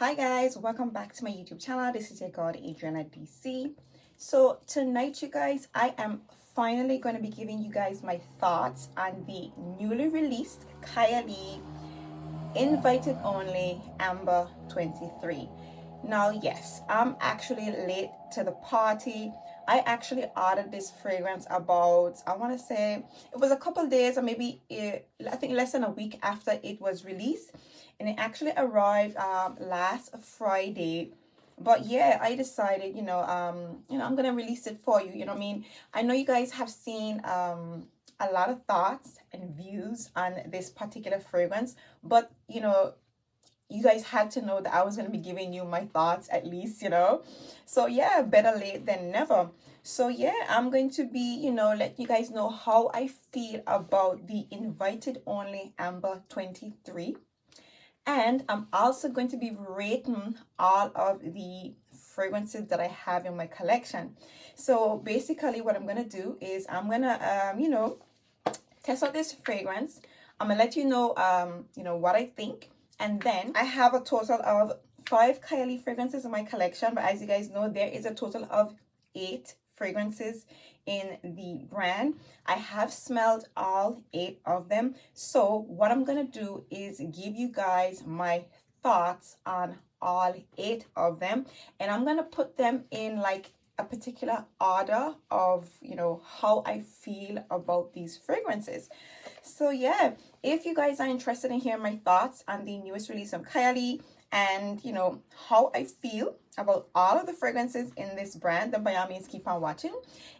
Hi guys, welcome back to my YouTube channel. This is your girl Adriana DC. So tonight, you guys, I am finally going to be giving you guys my thoughts on the newly released Kylie Invited Only Amber 23. Now, yes, I'm actually late to the party. I actually ordered this fragrance about, I want to say, it was a couple days or maybe I think less than a week after it was released. And it actually arrived last Friday. But yeah, I decided, I'm gonna release it for you. You know what I mean? I know you guys have seen a lot of thoughts and views on this particular fragrance, but you guys had to know that I was going to be giving you my thoughts at least, so yeah, better late than never. So yeah, I'm going to be let you guys know how I feel about the Invited Only Amber 23, and I'm also going to be rating all of the fragrances that I have in my collection. So basically what I'm going to do is I'm going to test out this fragrance. I'm gonna let you know what I think, and then I have a total of 5 Kylie fragrances in my collection, but as you guys know, there is a total of 8 fragrances in the brand. I have smelled all 8 of them, so what I'm gonna do is give you guys my thoughts on all 8 of them, and I'm gonna put them in like a particular order of how I feel about these fragrances. So yeah, if you guys are interested in hearing my thoughts on the newest release from Kylie and how I feel about all of the fragrances in this brand, then by all means keep on watching.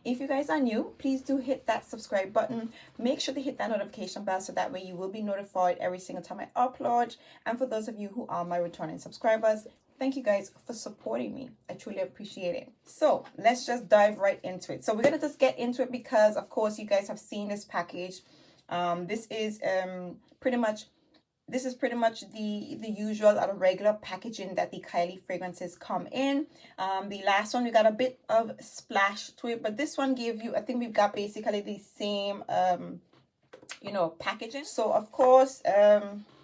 If you guys are new, please do hit that subscribe button. Make sure to hit that notification bell so that way you will be notified every single time I upload. And for those of you who are my returning subscribers, thank you guys for supporting me. I truly appreciate it. So let's just dive right into it. So we're gonna just get into it because of course you guys have seen this package. This is pretty much the usual or the regular packaging that the Kylie fragrances come in. The last one we got a bit of splash to it, but this one gave you, I think we've got basically the same packaging. So of course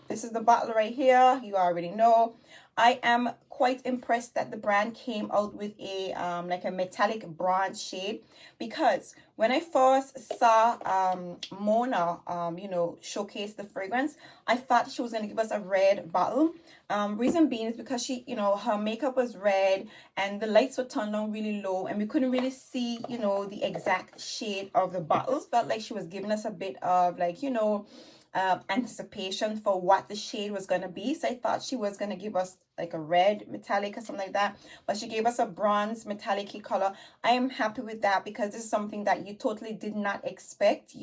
this is the bottle right here. You already know. I am quite impressed that the brand came out with a like a metallic bronze shade, because when I first saw Mona showcase the fragrance, I thought she was going to give us a red bottle. Reason being is because she her makeup was red and the lights were turned on really low and we couldn't really see the exact shade of the bottle. It felt like she was giving us a bit of like anticipation for what the shade was going to be. So I thought she was going to give us like a red metallic or something like that, but she gave us a bronze metallic color. I am happy with that because this is something that you totally did not expect.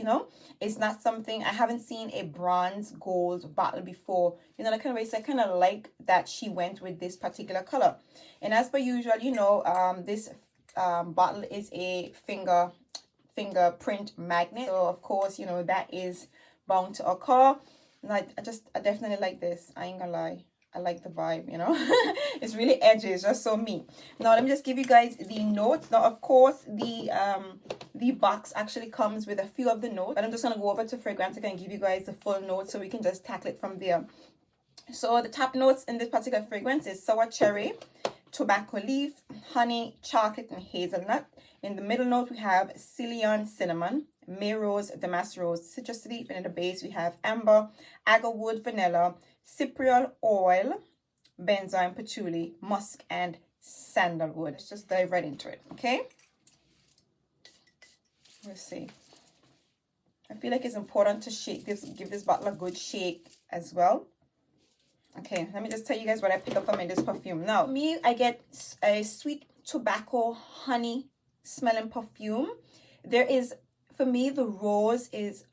It's not something, I haven't seen a bronze gold bottle before, that kind of way. So I kind of like that she went with this particular color. And as per usual, this bottle is a fingerprint magnet, so of course that is bound to occur. And I definitely like this. I ain't gonna lie, I like the vibe. It's really edgy. It's just so me. Now let me just give you guys the notes. Now of course the box actually comes with a few of the notes, but I'm just gonna go over to Fragrantica and give you guys the full notes so we can just tackle it from there. So the top notes in this particular fragrance is sour cherry, tobacco leaf, honey, chocolate, and hazelnut. In the middle note we have Ceylon cinnamon, May rose, damask rose, citrus leaf, and in the base we have amber, agarwood, vanilla, cypriol oil, benzoin, patchouli, musk, and sandalwood. Let's just dive right into it, okay? Let's see. I feel like it's important to give this bottle a good shake as well. Okay, let me just tell you guys what I pick up from in this perfume. Now, me, I get a sweet tobacco honey smelling perfume. For me, the rose is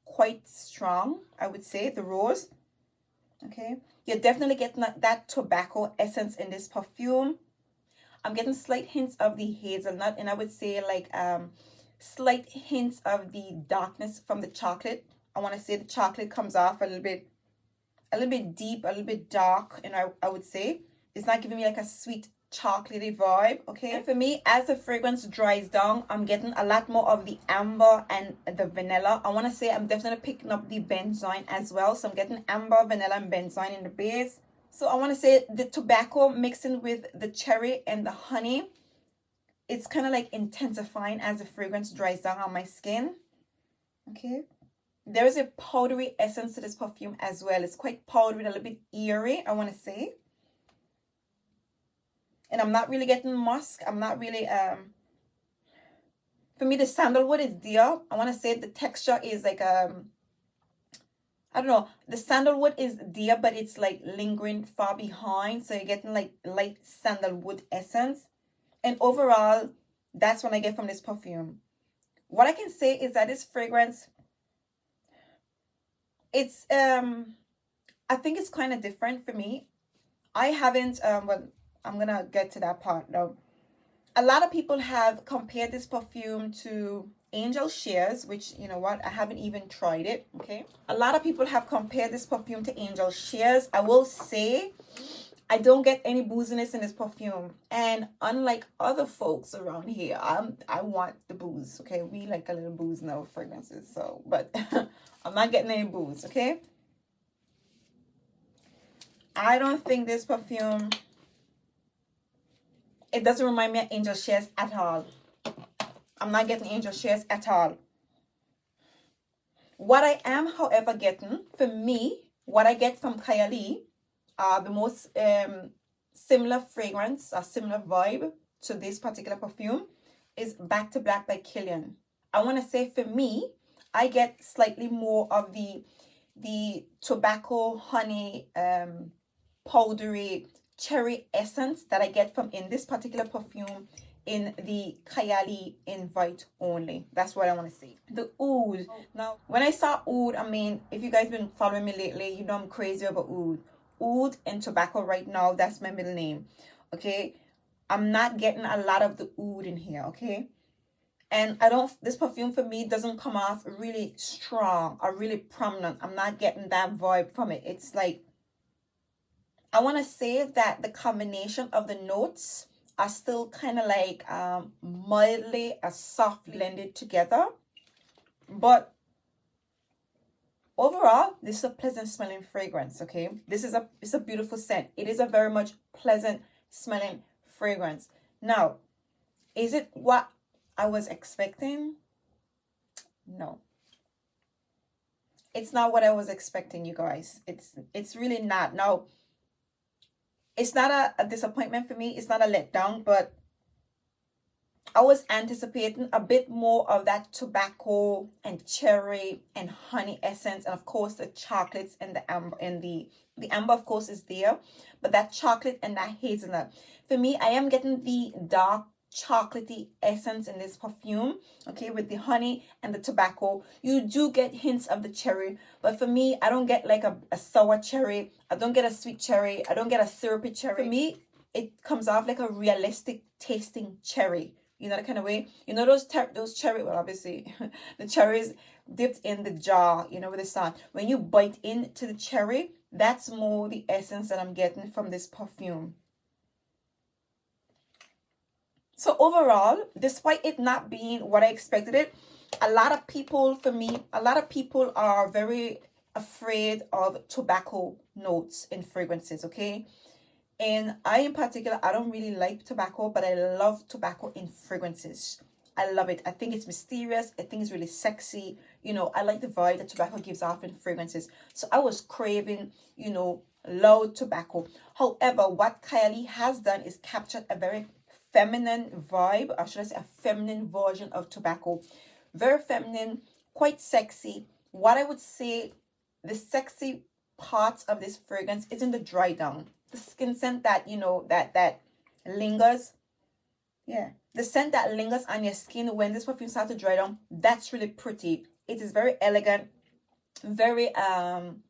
quite strong, I would say, the rose. Okay, you're definitely getting that tobacco essence in this perfume. I'm getting slight hints of the hazelnut, and I would say like slight hints of the darkness from the chocolate. I want to say the chocolate comes off a little bit deep, a little bit dark, and I would say it's not giving me like a sweet chocolatey vibe. Okay, and for me, as the fragrance dries down, I'm getting a lot more of the amber and the vanilla. I want to say I'm definitely picking up the benzoin as well, so I'm getting amber, vanilla, and benzoin in the base. So I want to say the tobacco mixing with the cherry and the honey, it's kind of like intensifying as the fragrance dries down on my skin. Okay. There is a powdery essence to this perfume as well. It's quite powdery, a little bit eerie, I want to say. And I'm not really getting musk. I'm not really, for me, the sandalwood is there. I want to say the texture is like, I don't know. The sandalwood is there, but it's like lingering far behind. So you're getting like light sandalwood essence. And overall, that's what I get from this perfume. What I can say is that this fragrance, it's, I think it's kind of different for me. I haven't, well, I'm going to get to that part now. A lot of people have compared this perfume to Angel Shares, which, you know what, I haven't even tried it, okay? A lot of people have compared this perfume to Angel Shares. I will say, I don't get any booziness in this perfume. And unlike other folks around here, I want the booze, okay? We like a little booze in our fragrances, so, but I'm not getting any booze, okay? I don't think this perfume, it doesn't remind me of Angel Shares at all. I'm not getting Angel Shares at all. What I am, however, getting, for me, what I get from Kayali, the most similar fragrance, a similar vibe to this particular perfume is Back to Black by Kylie. I want to say for me, I get slightly more of the tobacco, honey, powdery, cherry essence that I get from in this particular perfume in the Kayali Invite Only. That's what I want to say. The oud. Now, when I saw oud, I mean, if you guys been following me lately, you know I'm crazy over oud. Oud and tobacco right now, that's my middle name. Okay? I'm not getting a lot of the oud in here, okay? And this perfume for me doesn't come off really strong or really prominent. I'm not getting that vibe from it. It's like, I want to say that the combination of the notes are still kind of like mildly or softly blended together. But overall, this is a pleasant smelling fragrance, okay? It's a beautiful scent. It is a very much pleasant smelling fragrance. Now, is it what I was expecting? No. It's not what I was expecting, you guys. It's really not. Now, it's not a disappointment for me. It's not a letdown, but I was anticipating a bit more of that tobacco and cherry and honey essence, and of course the chocolates and the amber, and the amber of course is there, but that chocolate and that hazelnut. For me, I am getting the dark chocolatey essence in this perfume, okay, with the honey and the tobacco. You do get hints of the cherry, but for me, I don't get like a sour cherry. I don't get a sweet cherry. I don't get a syrupy cherry. For me, it comes off like a realistic tasting cherry. You know, that kind of way. You know those cherry, well, obviously, the cherries dipped in the jar, you know, with the sun. When you bite into the cherry, that's more the essence that I'm getting from this perfume. So overall, despite it not being what I expected it, a lot of people are very afraid of tobacco notes in fragrances, okay? And I in particular, I don't really like tobacco, but I love tobacco in fragrances. I love it. I think it's mysterious. I think it's really sexy. You know, I like the vibe that tobacco gives off in fragrances. So I was craving, you know, loud tobacco. However, what Kylie has done is captured a very feminine vibe, or should I say a feminine version of tobacco. Very feminine, quite sexy. What I would say, the sexy parts of this fragrance is in the dry down. The skin scent that, you know, that lingers. Yeah. The scent that lingers on your skin when this perfume starts to dry down, that's really pretty. It is very elegant, very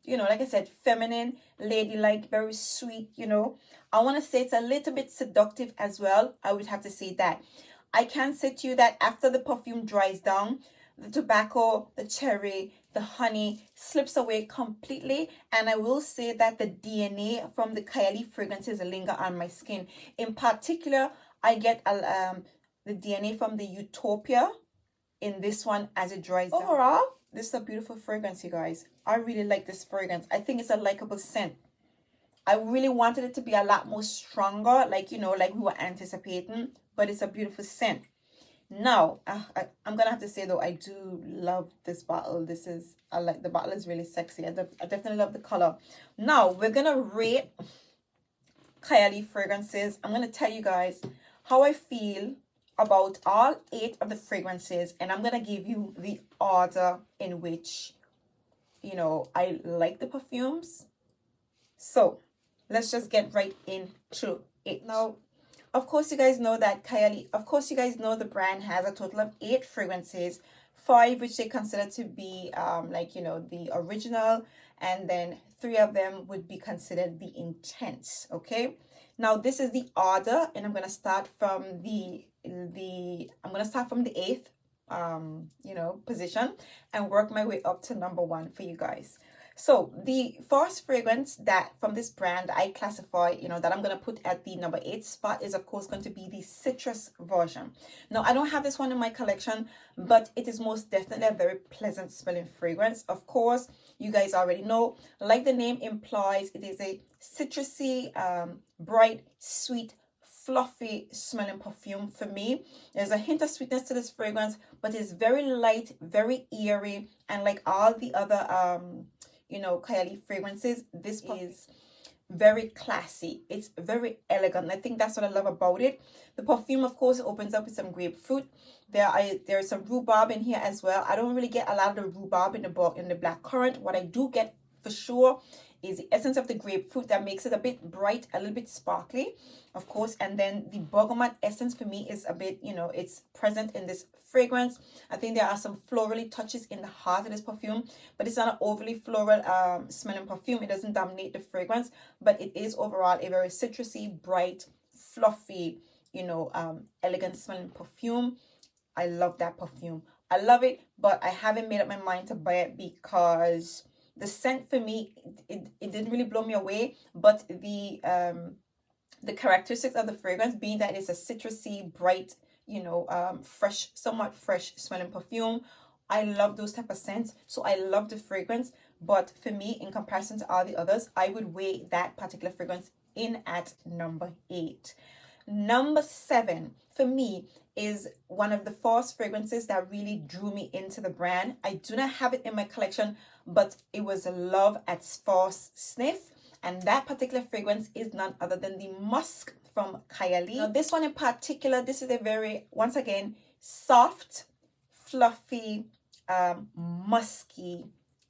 you know, like I said, feminine, ladylike, very sweet, you know. I want to say it's a little bit seductive as well. I would have to say that. I can say to you that after the perfume dries down, the tobacco, the cherry, the honey slips away completely, and I will say that the DNA from the Kylie fragrances linger on my skin. In particular, I get the DNA from the Utopia in this one as it dries down. Overall, this is a beautiful fragrance, you guys. I really like this fragrance. I think it's a likable scent. I really wanted it to be a lot more stronger, like, like we were anticipating, but it's a beautiful scent. Now, I'm gonna have to say though, I do love this bottle. I like the bottle is really sexy. I definitely love the color. Now, we're gonna rate Kylie fragrances. I'm gonna tell you guys how I feel about all 8 of the fragrances, and I'm gonna give you the order in which, I like the perfumes. So, let's just get right into it. Now, of course, you guys know that Kayali, of course, you guys know the brand has a total of 8 fragrances, 5 which they consider to be the original, and then 3 of them would be considered the intense. Okay. Now, this is the order, and I'm gonna start from the 8th position and work my way up to number 1 for you guys. So the first fragrance that from this brand I classify, that I'm going to put at the number 8 spot is of course going to be the citrus version. Now, I don't have this one in my collection, but it is most definitely a very pleasant smelling fragrance. Of course, you guys already know, like the name implies, it is a citrusy, bright, sweet, fluffy smelling perfume. For me, there's a hint of sweetness to this fragrance, but it's very light, very airy, and like all the other Kylie fragrances, this is very classy. It's very elegant. I think that's what I love about it. The perfume, of course, opens up with some grapefruit. There's some rhubarb in here as well. I don't really get a lot of the rhubarb in the black currant. What I do get for sure is the essence of the grapefruit that makes it a bit bright, a little bit sparkly, of course. And then the bergamot essence for me is a bit, it's present in this fragrance. I think there are some florally touches in the heart of this perfume, but it's not an overly floral smelling perfume. It doesn't dominate the fragrance, but it is overall a very citrusy, bright, fluffy, elegant smelling perfume. I love that perfume. I love it, but I haven't made up my mind to buy it because the scent for me, it didn't really blow me away, but the characteristics of the fragrance being that it's a citrusy, bright, fresh, somewhat fresh smelling perfume. I love those type of scents, so I love the fragrance. But for me, in comparison to all the others, I would weigh that particular fragrance in at number 8. Number 7 for me is one of the first fragrances that really drew me into the brand. I do not have it in my collection, but it was a love at first sniff, and that particular fragrance is none other than the musk from Kayali. Now, this one in particular, this is a very, once again, soft, fluffy, musky,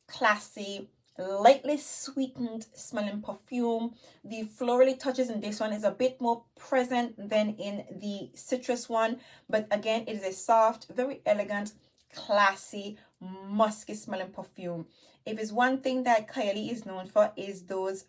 classy, lightly sweetened smelling perfume. The florally touches in this one is a bit more present than in the citrus one, but again, it is a soft, very elegant, classy, musky smelling perfume. If it's one thing that Kylie is known for, is those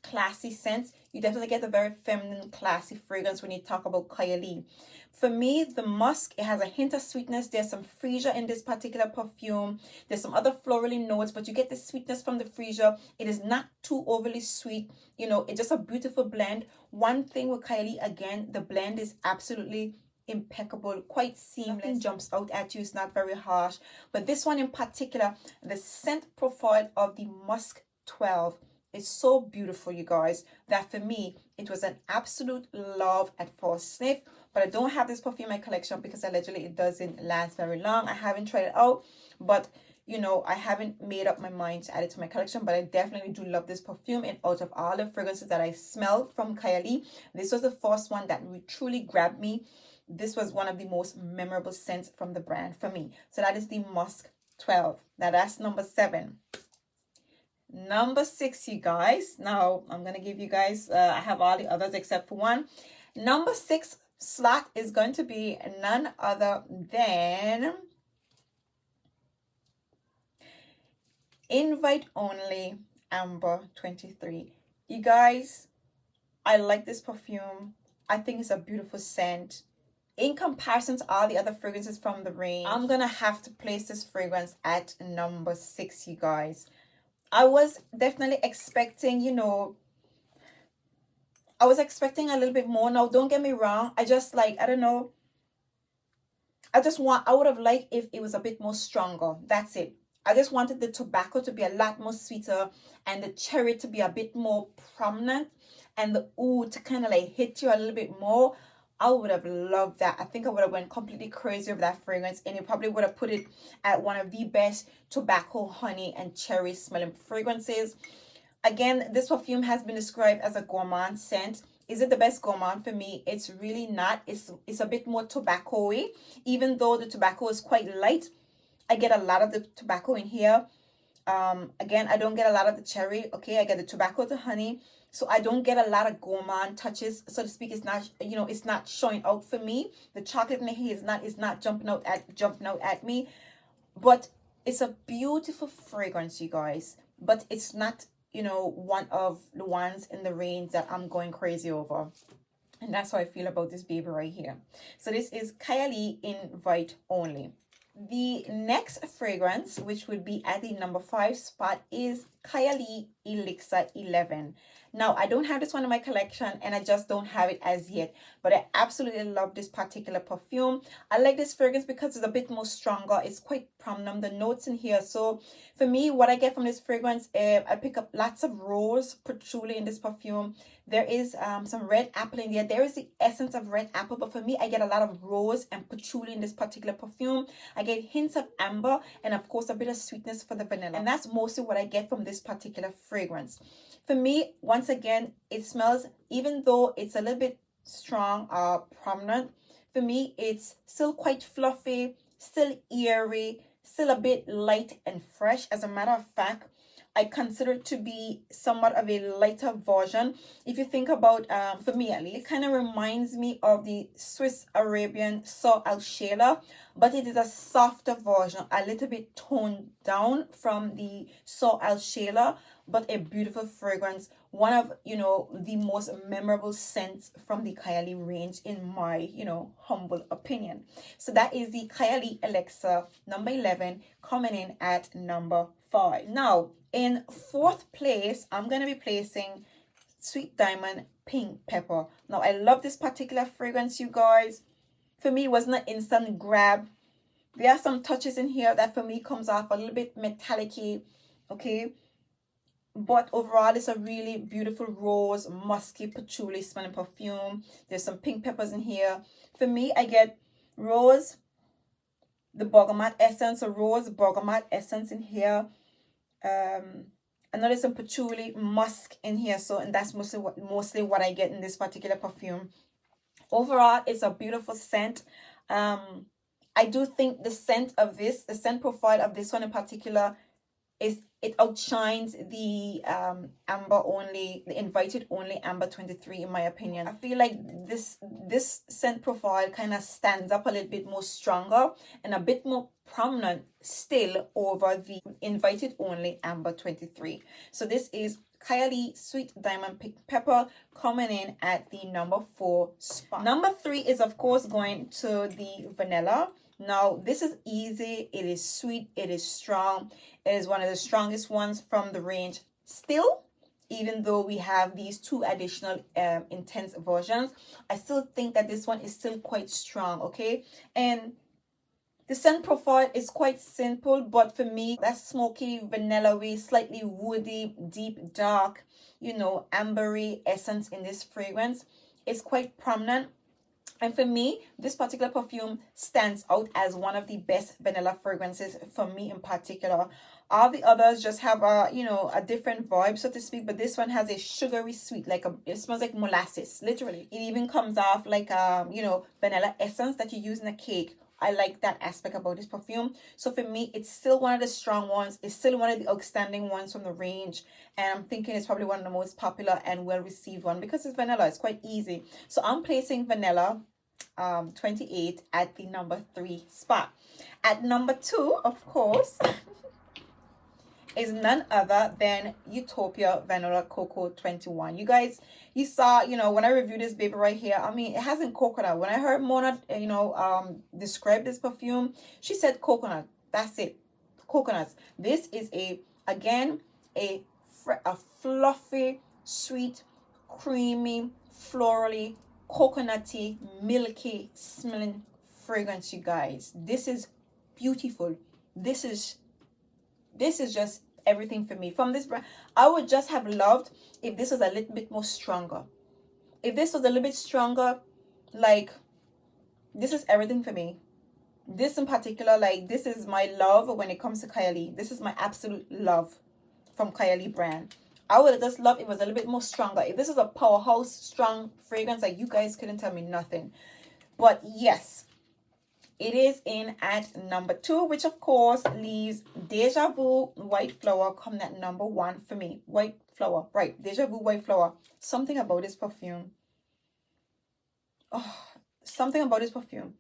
classy scents. You definitely get a very feminine, classy fragrance when you talk about Kylie. For me, the musk, it has a hint of sweetness. There's some freesia in this particular perfume. There's some other florally notes, but you get the sweetness from the freesia. It is not too overly sweet. It's just a beautiful blend. One thing with Kylie, again, the blend is absolutely impeccable, quite seamless. Nothing jumps out at you. It's not very harsh. But this one in particular, the scent profile of the Musk 12 is so beautiful, you guys, that for me, it was an absolute love at first sniff. But I don't have this perfume in my collection because allegedly it doesn't last very long. I haven't tried it out, but I haven't made up my mind to add it to my collection, but I definitely do love this perfume. And out of all the fragrances that I smelled from Kylie, this was the first one that truly grabbed me. This was one of the most memorable scents from the brand for me. So that is the Musk 12. Now that's number 7. Number 6, you guys. Now I'm going to give you guys, I have all the others except for one. Number 6 slot is going to be none other than Invite Only Amber 23. You guys, I like this perfume. I think it's a beautiful scent. In comparison to all the other fragrances from the range, I'm going to have to place this fragrance at number 6, you guys. I was definitely expecting, I was expecting a little bit more. Now, don't get me wrong. I just I don't know. I would have liked if it was a bit more stronger. That's it. I just wanted the tobacco to be a lot more sweeter and the cherry to be a bit more prominent and the oud to kind of like hit you a little bit more. I would have loved that. I think I would have went completely crazy over that fragrance, and it probably would have put it at one of the best tobacco, honey, and cherry smelling fragrances. Again, this perfume has been described as a gourmand scent. Is it the best gourmand? For me, it's really not. It's a bit more tobacco-y. Even though the tobacco is quite light, I get a lot of the tobacco in here. Again, I don't get a lot of the cherry. Okay, I get the tobacco, the honey. So I don't get a lot of gourmand touches, so to speak. It's not, it's not showing out for me. The chocolate in the hair is not jumping out at me. But it's a beautiful fragrance, you guys. But it's not, one of the ones in the range that I'm going crazy over. And that's how I feel about this baby right here. So this is Kylie Invite Only. The next fragrance, which would be at the number 5 spot, is Kayali Elixir 11. Now, I don't have this one in my collection, and I just don't have it as yet, but I absolutely love this particular perfume. I like this fragrance because it's a bit more stronger. It's quite prominent, the notes in here. So for me, what I get from this fragrance, I pick up lots of rose patchouli in this perfume. There is some red apple in there. There is the essence of red apple, but for me, I get a lot of rose and patchouli in this particular perfume. I get hints of amber and, of course, a bit of sweetness for the vanilla. And that's mostly what I get from this particular fragrance. For me, once again, it smells, even though it's a little bit strong, prominent, for me, it's still quite fluffy, still airy, still a bit light and fresh. As a matter of fact, I consider it to be somewhat of a lighter version. If you think about, for me at least, it kind of reminds me of the Swiss Arabian Saw Al Shayla, but it is a softer version, a little bit toned down from the Saw Al Shayla, but a beautiful fragrance. One of, the most memorable scents from the Kylie range, in my, humble opinion. So that is the Kylie Elixir number 11, coming in at number 5. Now, in 4th place, I'm going to be placing Sweet Diamond Pink Pepper. Now, I love this particular fragrance, you guys. For me, it wasn't an instant grab. There are some touches in here that for me comes off a little bit metallic-y, okay? But overall, it's a really beautiful rose, musky, patchouli smelling perfume. There's some pink peppers in here. For me, I get rose, the bergamot essence, a rose bergamot essence in here. Another some patchouli musk in here. So, and that's mostly what I get in this particular perfume. Overall, it's a beautiful scent. I do think the scent profile of this one in particular, it outshines the invited only amber 23, in my opinion. I feel like this scent profile kind of stands up a little bit more stronger and a bit more prominent still over the invited only amber 23. So this is Kylie Sweet Diamond Pink Pepper, coming in at the number 4 spot. Number 3 is, of course, going to the vanilla. Now, this is easy. It is sweet. It is strong. It is one of the strongest ones from the range still. Even though we have these 2 additional intense versions, I still think that this one is still quite strong, okay? And the scent profile is quite simple, but for me, that smoky, vanilla-y, slightly woody, deep, dark, ambery essence in this fragrance is quite prominent. And for me, this particular perfume stands out as one of the best vanilla fragrances for me in particular. All the others just have a different vibe, so to speak, but this one has a sugary sweet, it smells like molasses, literally. It even comes off like vanilla essence that you use in a cake. I like that aspect about this perfume. So for me, it's still one of the strong ones. It's still one of the outstanding ones from the range. And I'm thinking it's probably one of the most popular and well-received one because it's vanilla. It's quite easy. So I'm placing vanilla 28 at the number 3 spot. At number 2, of course, is none other than Utopia Vanilla Cocoa 21. You guys, you saw, when I reviewed this baby right here, I mean, it hasn't coconut. When I heard Mona, describe this perfume, she said coconut. That's it. Coconuts. This is a fluffy, sweet, creamy, florally, coconutty, milky smelling fragrance, you guys. This is beautiful. This is This is just everything for me. From this brand, I would just have loved if this was a little bit more stronger. If this was a little bit stronger, like, this is everything for me. This in particular, like, this is my love when it comes to Kylie. This is my absolute love from Kayali brand. I would have just loved it was a little bit more stronger. If this is a powerhouse, strong fragrance, like, you guys couldn't tell me nothing. But yes, it is in at number 2, which of course leaves Deja Vu White Flower coming at number 1 for me. White Flower, right? Deja Vu White Flower. Something about this perfume. Oh, something about this perfume.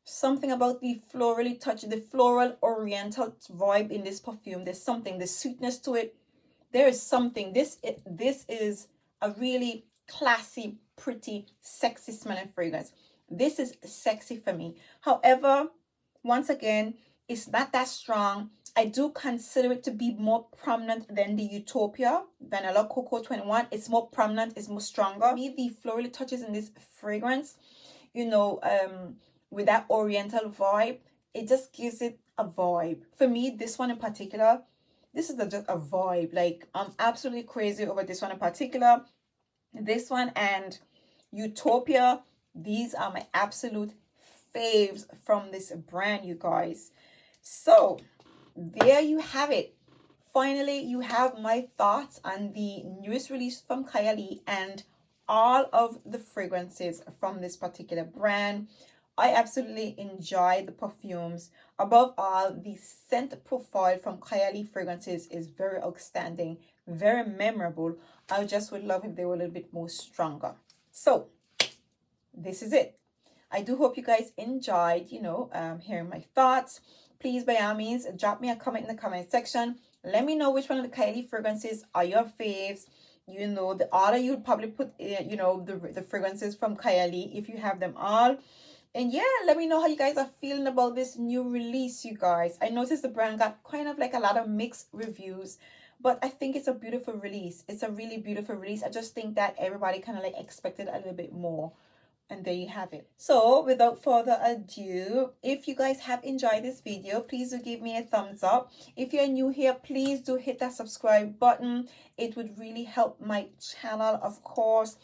Something about the florally touch, the floral oriental vibe in this perfume. There's something, the sweetness to it. There is something. This is a really classy, pretty, sexy smelling fragrance. This is sexy for me. However, once again, it's not that strong. I do consider it to be more prominent than the Utopia Vanilla Cocoa 21. It's more prominent, it's more stronger. For me, the florally touches in this fragrance, you know, with that oriental vibe, it just gives it a vibe. For me, this one in particular, this is just a vibe. Like, I'm absolutely crazy over this one in particular. This one and Utopia, these are my absolute faves from this brand, you guys. So there you have it. Finally, you have my thoughts on the newest release from Kylie and all of the fragrances from this particular brand. I absolutely enjoy the perfumes. Above all, the scent profile from Kylie fragrances is very outstanding, very memorable. I just would love if they were a little bit more stronger. So this is it. I do hope you guys enjoyed, hearing my thoughts. Please, by all means, drop me a comment in the comment section. Let me know which one of the Kylie fragrances are your faves. You know, the order you'd probably put, the fragrances from Kylie if you have them all. And yeah, let me know how you guys are feeling about this new release, you guys. I noticed the brand got kind of like a lot of mixed reviews, but I think it's a beautiful release. It's a really beautiful release. I just think that everybody kind of like expected a little bit more. And there you have it. So without further ado, if you guys have enjoyed this video, please do give me a thumbs up. If you're new here, please do hit that subscribe button. It would really help my channel, of course.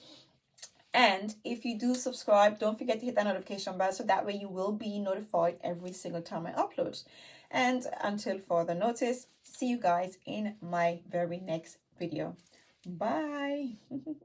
And if you do subscribe, don't forget to hit that notification bell so that way you will be notified every single time I upload. And until further notice, see you guys in my very next video. Bye.